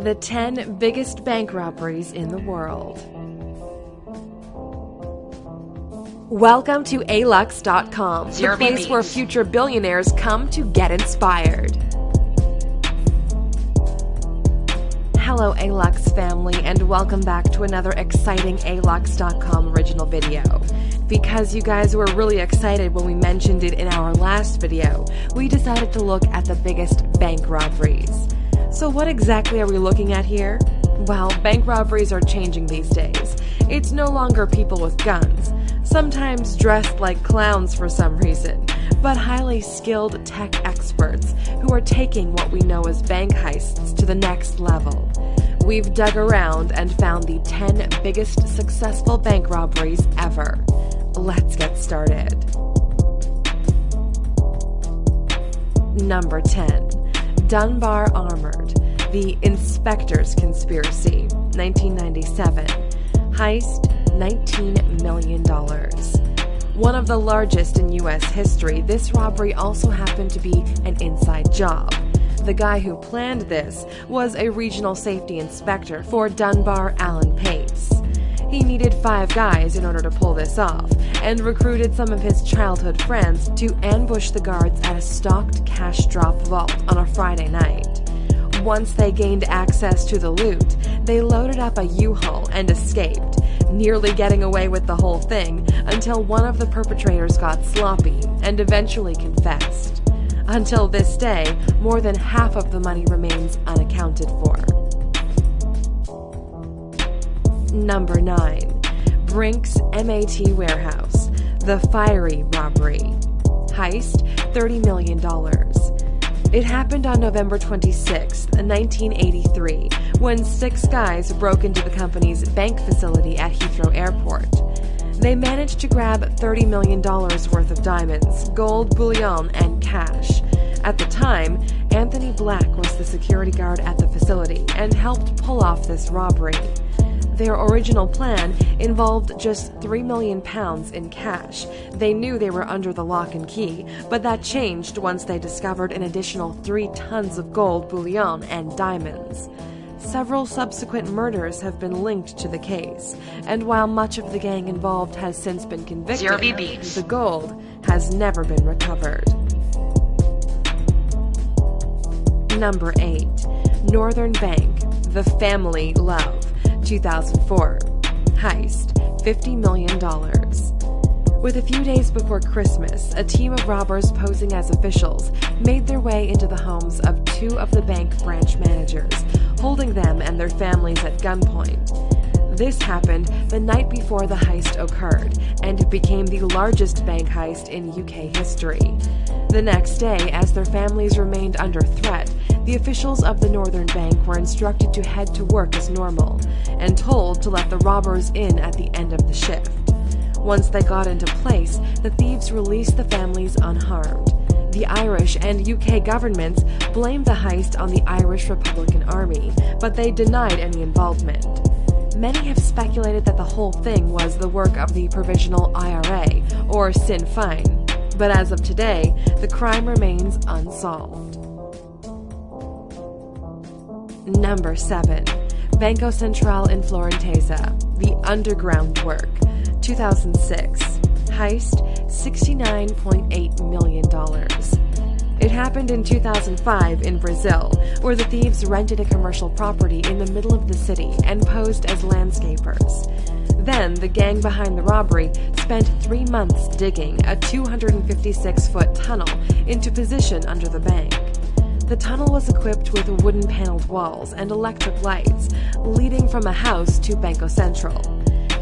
The 10 biggest bank robberies in the world. Welcome to alux.com, the place where future billionaires come to get inspired. Hello Alux family, and welcome back to another exciting alux.com original video. Because you guys were really excited when we mentioned it in our last video, we decided to look at the biggest bank robberies. So what exactly are we looking at here? Well, bank robberies are changing these days. It's no longer people with guns, sometimes dressed like clowns for some reason, but highly skilled tech experts who are taking what we know as bank heists to the next level. We've dug around and found the 10 biggest successful bank robberies ever. Let's get started. Number 10. Dunbar Armored, The Inspector's Conspiracy, 1997. Heist, $19 million. One of the largest in U.S. history, this robbery also happened to be an inside job. The guy who planned this was a regional safety inspector for Dunbar Allen Pace. He needed 5 guys in order to pull this off, and recruited some of his childhood friends to ambush the guards at a stocked cash drop vault on a Friday night. Once they gained access to the loot, they loaded up a U-Haul and escaped, nearly getting away with the whole thing until one of the perpetrators got sloppy and eventually confessed. Until this day, more than half of the money remains unaccounted for. Number 9. Brink's MAT Warehouse, The Fiery Robbery. Heist, $30 million. It happened on November 26, 1983, when 6 guys broke into the company's bank facility at Heathrow Airport. They managed to grab $30 million worth of diamonds, gold bullion, and cash. At the time, Anthony Black was the security guard at the facility and helped pull off this robbery. Their original plan involved just £3 million in cash. They knew they were under the lock and key, but that changed once they discovered an additional 3 tons of gold bullion and diamonds. Several subsequent murders have been linked to the case, and while much of the gang involved has since been convicted, the gold has never been recovered. Number 8. Northern Bank, The Family Love, 2004. Heist, $50 million. With a few days before Christmas, a team of robbers posing as officials made their way into the homes of 2 of the bank branch managers, holding them and their families at gunpoint. This happened the night before the heist occurred, and became the largest bank heist in UK history. The next day, as their families remained under threat, the officials of the Northern Bank were instructed to head to work as normal, and told to let the robbers in at the end of the shift. Once they got into place, the thieves released the families unharmed. The Irish and UK governments blamed the heist on the Irish Republican Army, but they denied any involvement. Many have speculated that the whole thing was the work of the Provisional IRA, or Sinn Féin, but as of today, the crime remains unsolved. Number 7. Banco Centrale in Florentesa, The Underground Work, 2006. Heist, $69.8 million. It happened in 2005 in Brazil, where the thieves rented a commercial property in the middle of the city and posed as landscapers. Then, the gang behind the robbery spent 3 months digging a 256-foot tunnel into position under the bank. The tunnel was equipped with wooden-paneled walls and electric lights, leading from a house to Banco Central.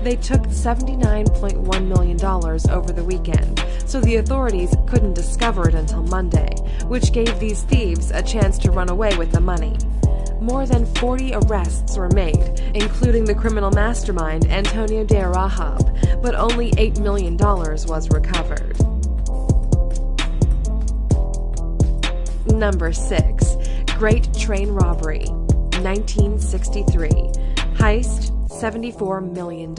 They took $79.1 million over the weekend, so the authorities couldn't discover it until Monday, which gave these thieves a chance to run away with the money. More than 40 arrests were made, including the criminal mastermind Antonio de Arahab, but only $8 million was recovered. Number 6. Great Train Robbery, 1963. Heist, $74 million.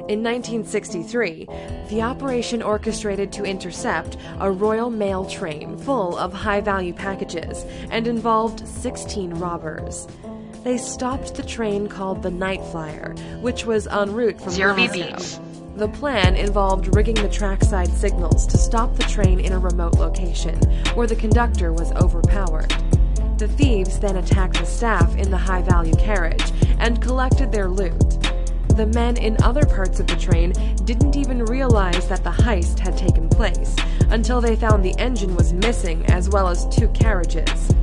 In 1963, the operation orchestrated to intercept a Royal Mail train full of high-value packages and involved 16 robbers. They stopped the train called the Night Flyer, which was en route from Glasgow. The plan involved rigging the trackside signals to stop the train in a remote location, where the conductor was overpowered. The thieves then attacked the staff in the high-value carriage and collected their loot. The men in other parts of the train didn't even realize that the heist had taken place until they found the engine was missing as well as 2 carriages.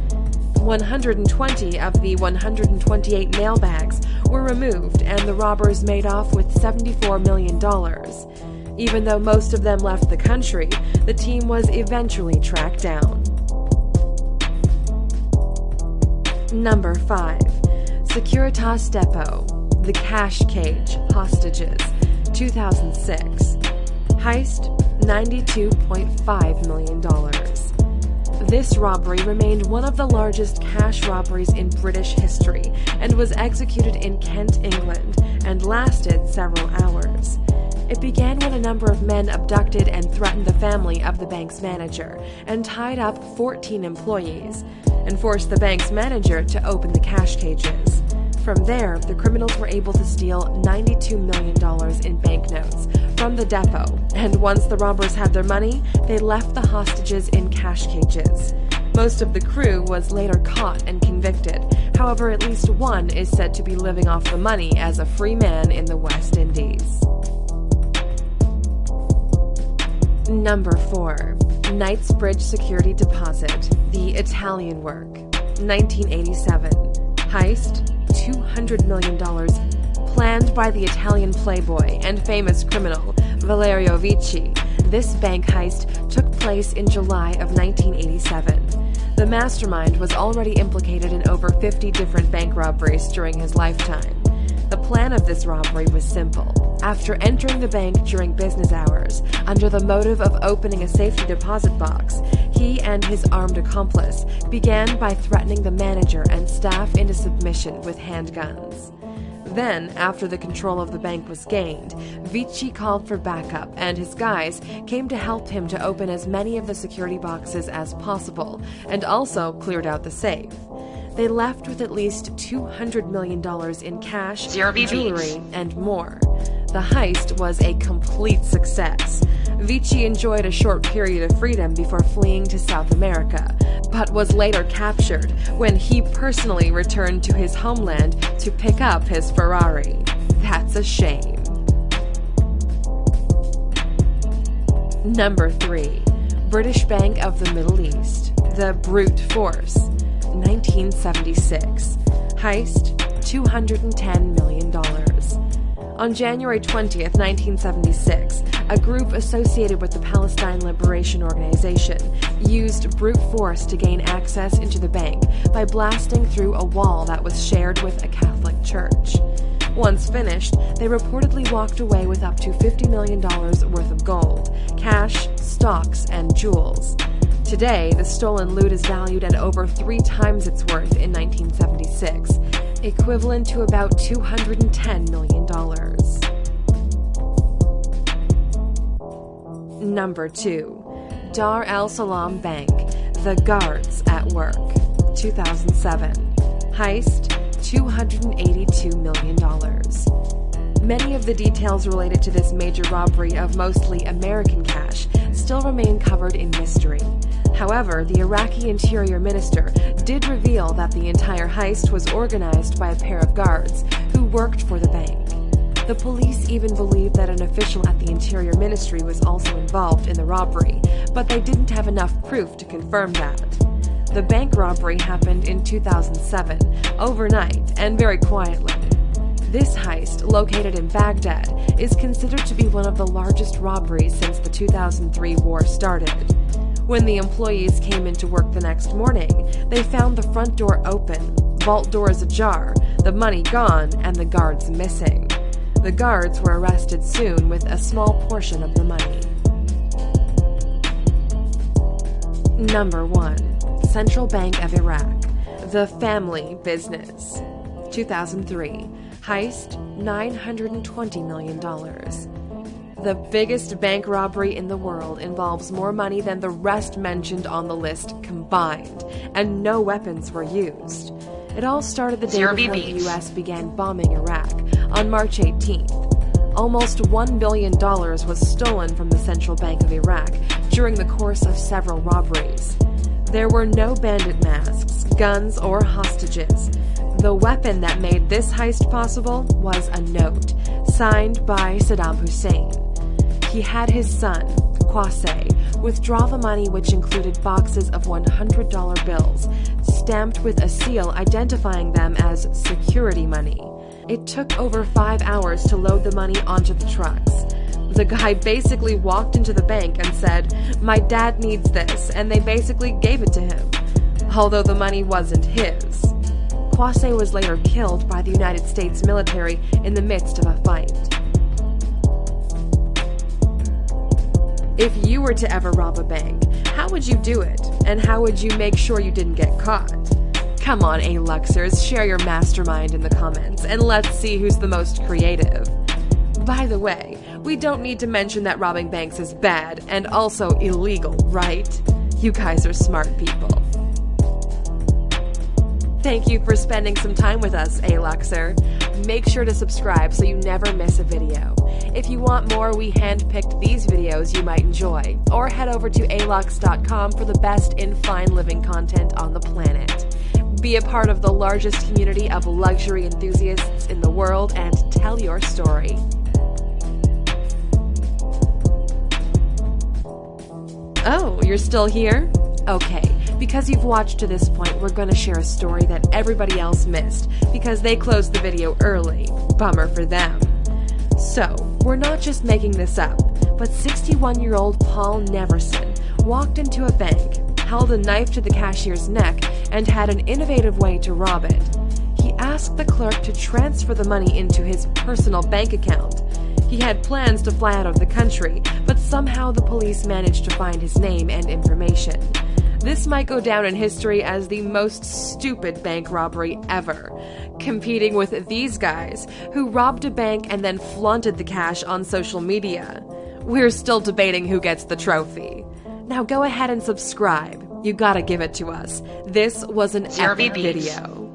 120 of the 128 mailbags were removed and the robbers made off with $74 million. Even though most of them left the country, the team was eventually tracked down. Number 5. Securitas Depot, The Cash Cage, Hostages, 2006. Heist, $92.5 million. This robbery remained one of the largest cash robberies in British history and was executed in Kent, England, and lasted several hours. It began when a number of men abducted and threatened the family of the bank's manager and tied up 14 employees, and forced the bank's manager to open the cash cages. From there, the criminals were able to steal $92 million in banknotes from the depot, and once the robbers had their money, they left the hostages in cash cages. Most of the crew was later caught and convicted. However, at least one is said to be living off the money as a free man in the West Indies. Number 4. Knightsbridge Security Deposit, The Italian Work, 1987. Heist, $200 million, planned by the Italian playboy and famous criminal Valerio Vici. This bank heist took place in July of 1987. The mastermind was already implicated in over 50 different bank robberies during his lifetime. The plan of this robbery was simple. After entering the bank during business hours, under the motive of opening a safety deposit box, he and his armed accomplice began by threatening the manager and staff into submission with handguns. Then, after the control of the bank was gained, Vici called for backup, and his guys came to help him to open as many of the security boxes as possible, and also cleared out the safe. They left with at least $200 million in cash, jewelry, and more. The heist was a complete success. Vici enjoyed a short period of freedom before fleeing to South America, but was later captured when he personally returned to his homeland to pick up his Ferrari. That's a shame. Number 3. British Bank of the Middle East, The Brute Force, 1976. Heist, $210 million. On January 20th, 1976, a group associated with the Palestine Liberation Organization used brute force to gain access into the bank by blasting through a wall that was shared with a Catholic church. Once finished, they reportedly walked away with up to $50 million worth of gold, cash, stocks, and jewels. Today, the stolen loot is valued at over 3 times its worth in 1976, equivalent to about $210 million. Number 2. Dar el Salaam Bank, The Guards at Work, 2007. Heist, $282 million. Many of the details related to this major robbery of mostly American cash still remain covered in mystery. However, the Iraqi Interior Minister did reveal that the entire heist was organized by a pair of guards who worked for the bank. The police even believed that an official at the Interior Ministry was also involved in the robbery, but they didn't have enough proof to confirm that. The bank robbery happened in 2007, overnight and very quietly. This heist, located in Baghdad, is considered to be one of the largest robberies since the 2003 war started. When the employees came into work the next morning, they found the front door open, vault doors ajar, the money gone, and the guards missing. The guards were arrested soon with a small portion of the money. Number 1. Central Bank of Iraq, The Family Business, 2003. Heist, $920 million. The biggest bank robbery in the world involves more money than the rest mentioned on the list combined, and no weapons were used. It all started the day before the U.S. began bombing Iraq on March 18th. Almost $1 billion was stolen from the Central Bank of Iraq during the course of several robberies. There were no bandit masks, guns, or hostages. The weapon that made this heist possible was a note, signed by Saddam Hussein. He had his son, Kwase, withdraw the money, which included boxes of $100 bills, stamped with a seal identifying them as security money. It took over 5 hours to load the money onto the trucks. The guy basically walked into the bank and said, "My dad needs this," and they basically gave it to him, although the money wasn't his. Kwase was later killed by the United States military in the midst of a fight. If you were to ever rob a bank, how would you do it? And how would you make sure you didn't get caught? Come on, A-Luxers, share your mastermind in the comments, and let's see who's the most creative. By the way, we don't need to mention that robbing banks is bad and also illegal, right? You guys are smart people. Thank you for spending some time with us, A-Luxer. Make sure to subscribe so you never miss a video. If you want more, we handpicked these videos you might enjoy, or head over to alux.com for the best in fine living content on the planet. Be a part of the largest community of luxury enthusiasts in the world and tell your story. Oh, you're still here? Okay, because you've watched to this point, we're going to share a story that everybody else missed because they closed the video early. Bummer for them. So, we're not just making this up, but 61-year-old Paul Neverson walked into a bank, held a knife to the cashier's neck, and had an innovative way to rob it. He asked the clerk to transfer the money into his personal bank account. He had plans to fly out of the country, but somehow the police managed to find his name and information. This might go down in history as the most stupid bank robbery ever, competing with these guys who robbed a bank and then flaunted the cash on social media. We're still debating who gets the trophy. Now go ahead and subscribe. You gotta give it to us. This was an epic video.